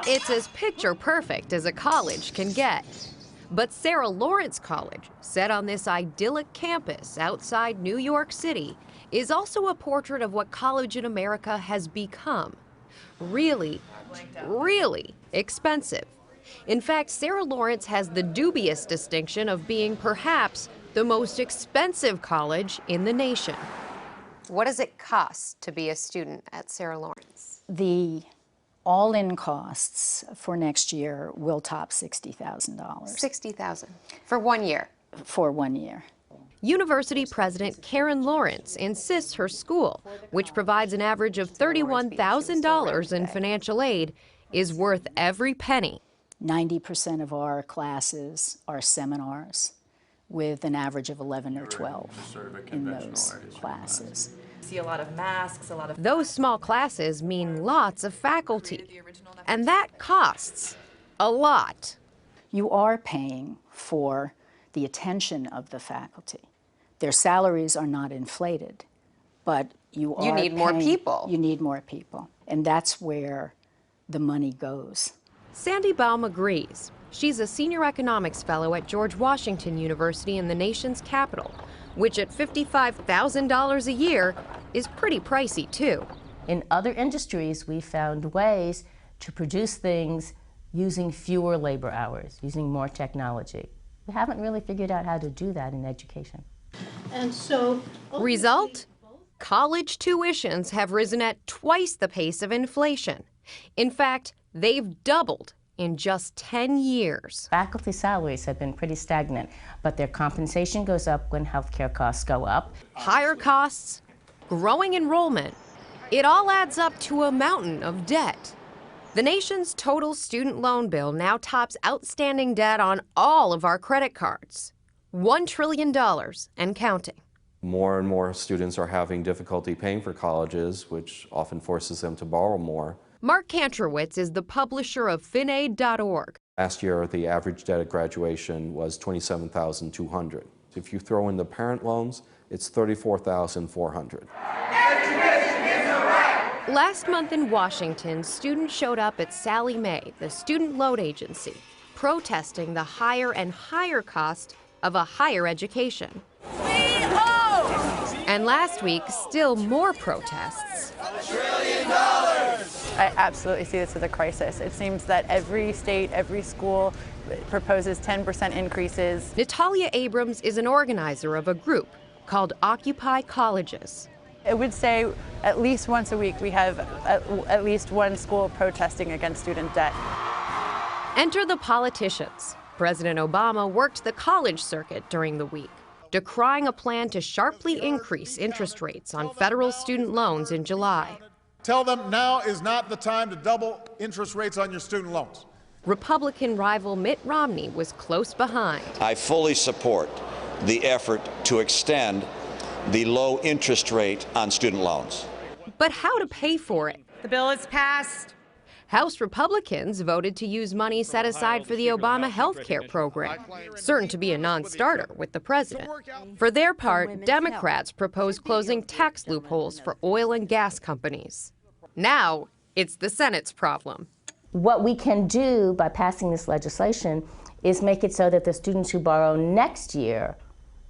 It's as picture perfect as a college can get. But Sarah Lawrence College, set on this idyllic campus outside New York City, is also a portrait of what college in America has become. Really, really expensive. In fact, Sarah Lawrence has the dubious distinction of being perhaps the most expensive college in the nation. What does it cost to be a student at Sarah Lawrence? The all-in costs for next year will top $60,000. $60,000 for 1 year? For 1 year. University President Karen Lawrence insists her school, which provides an average of $31,000 in financial aid, is worth every penny. 90% of our classes are seminars, with an average of 11 or 12 in those classes. See a lot of masks, a lot of... Those small classes mean lots of faculty, and that costs a lot. You are paying for the attention of the faculty. Their salaries are not inflated, but you need more people. You need more people, and that's where the money goes. Sandy Baum agrees. She's a senior economics fellow at George Washington University in the nation's capital, which at $55,000 a year is pretty pricey too. In other industries, we found ways to produce things using fewer labor hours, using more technology. We haven't really figured out how to do that in education. And so, result? College tuitions have risen at twice the pace of inflation. In fact, they've doubled in just 10 years. Faculty salaries have been pretty stagnant, but their compensation goes up when healthcare costs go up. Higher costs, growing enrollment, it all adds up to a mountain of debt. The nation's total student loan bill now tops outstanding debt on all of our credit cards. $1 trillion and counting. More and more students are having difficulty paying for colleges, which often forces them to borrow more. Mark Kantrowitz is the publisher of FinAid.org. Last year, the average debt at graduation was $27,200. If you throw in the parent loans, it's $34,400. Last month in Washington, students showed up at Sallie Mae, the student loan agency, protesting the higher and higher cost of a higher education. we owe! And last week, still more protests. $1 trillion! I absolutely see this as a crisis. It seems that every state, every school proposes 10% increases. Natalia Abrams is an organizer of a group called Occupy Colleges. I would say at least once a week we have at least one school protesting against student debt. Enter the politicians. President Obama worked the college circuit during the week, decrying a plan to sharply increase interest rates on federal student loans in July. Tell them now is not the time to double interest rates on your student loans. Republican rival Mitt Romney was close behind. I fully support the effort to extend the low interest rate on student loans. But how to pay for it? The bill is passed. House Republicans voted to use money set aside for the Obama health care program, certain to be a non-starter with the president. For their part, Democrats proposed closing tax loopholes for oil and gas companies. Now, it's the Senate's problem. What we can do by passing this legislation is make it so that the students who borrow next year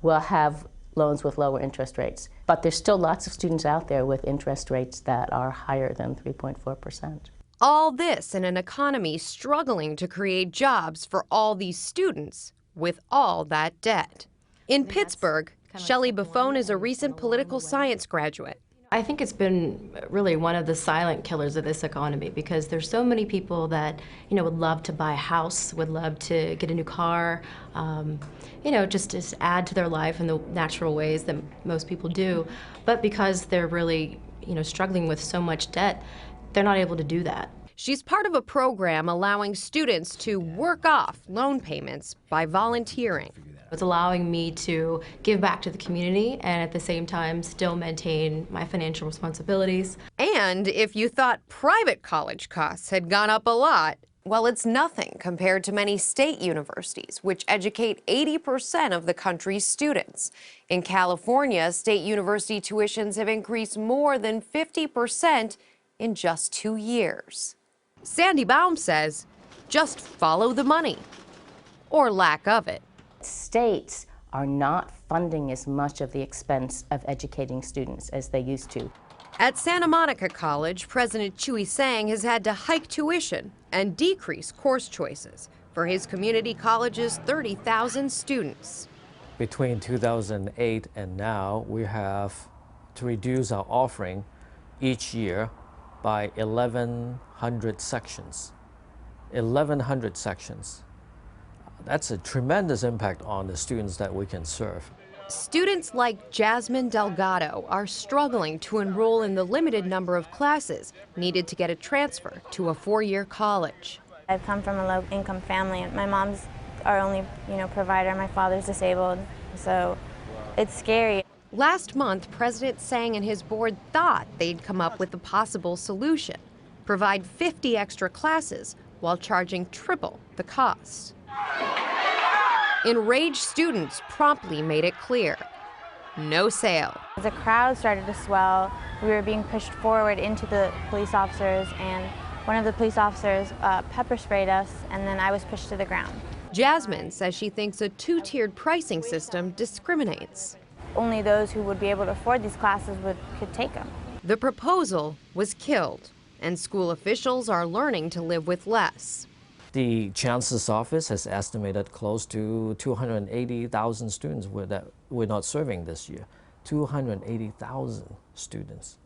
will have loans with lower interest rates. But there's still lots of students out there with interest rates that are higher than 3.4%. All this in an economy struggling to create jobs for all these students with all that debt. In Pittsburgh, Shelley Buffone is a recent political science graduate. I think it's been really one of the silent killers of this economy because there's so many people that, would love to buy a house, would love to get a new car, just add to their life in the natural ways that most people do. But because they're really, struggling with so much debt, they're not able to do that. She's part of a program allowing students to work off loan payments by volunteering. It's allowing me to give back to the community and at the same time still maintain my financial responsibilities. And if you thought private college costs had gone up a lot, well, it's nothing compared to many state universities, which educate 80% of the country's students. In California, state university tuitions have increased more than 50% in just 2 years. Sandy Baum says, just follow the money, or lack of it. States are not funding as much of the expense of educating students as they used to. At Santa Monica College, President Chui Sang has had to hike tuition and decrease course choices for his community college's 30,000 students. Between 2008 and now, we have to reduce our offering each year by 1,100 sections. 1,100 sections. That's a tremendous impact on the students that we can serve. Students like Jasmine Delgado are struggling to enroll in the limited number of classes needed to get a transfer to a four-year college. I've come from a low-income family. My mom's our only, provider. My father's disabled, so it's scary. Last month, President Sang and his board thought they'd come up with a possible solution: provide 50 extra classes while charging triple the cost. Enraged students promptly made it clear: no sale. As the crowd started to swell, we were being pushed forward into the police officers, and one of the police officers pepper sprayed us, and then I was pushed to the ground. Jasmine says she thinks a two-tiered pricing system discriminates. Only those who would be able to afford these classes could take them. The proposal was killed, and school officials are learning to live with less. The Chancellor's Office has estimated close to 280,000 students that we're not serving this year. 280,000 students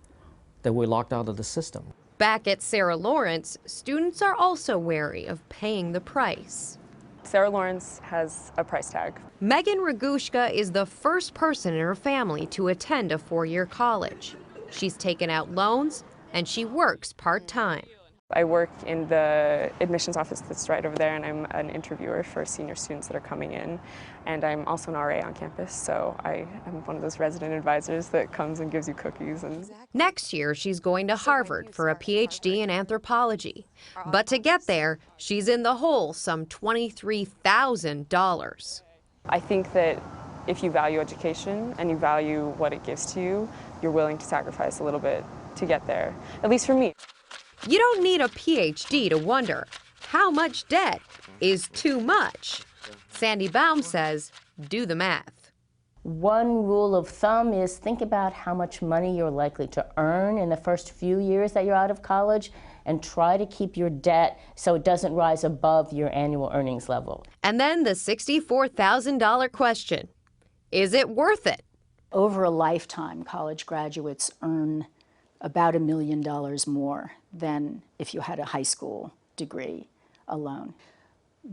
that were locked out of the system. Back at Sarah Lawrence, students are also wary of paying the price. Sarah Lawrence has a price tag. Megan Ragushka is the first person in her family to attend a four-year college. She's taken out loans, and she works part-time. I work in the admissions office that's right over there, and I'm an interviewer for senior students that are coming in. And I'm also an RA on campus, so I am one of those resident advisors that comes and gives you cookies. And next year, she's going to Harvard for a PhD in anthropology. But to get there, she's in the hole some $23,000. I think that if you value education and you value what it gives to you, you're willing to sacrifice a little bit to get there, at least for me. You don't need a PhD to wonder how much debt is too much. Sandy Baum says, do the math. One rule of thumb is think about how much money you're likely to earn in the first few years that you're out of college, and try to keep your debt so it doesn't rise above your annual earnings level. And then the $64,000 question: is it worth it? Over a lifetime, college graduates earn about $1 million more than if you had a high school degree alone.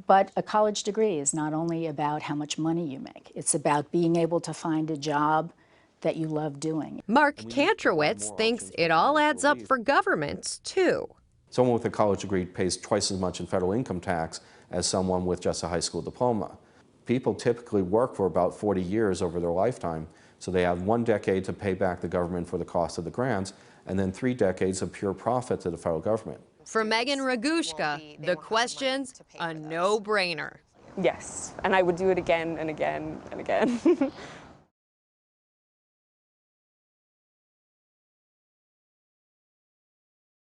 But a college degree is not only about how much money you make, it's about being able to find a job that you love doing. Mark Kantrowitz thinks it all adds up for governments, too. Someone with a college degree pays twice as much in federal income tax as someone with just a high school diploma. People typically work for about 40 years over their lifetime, so they have 1 decade to pay back the government for the cost of the grants, and then 3 decades of pure profit to the federal government. For Megan Ragushka, the question's a no-brainer. Yes, and I would do it again and again and again.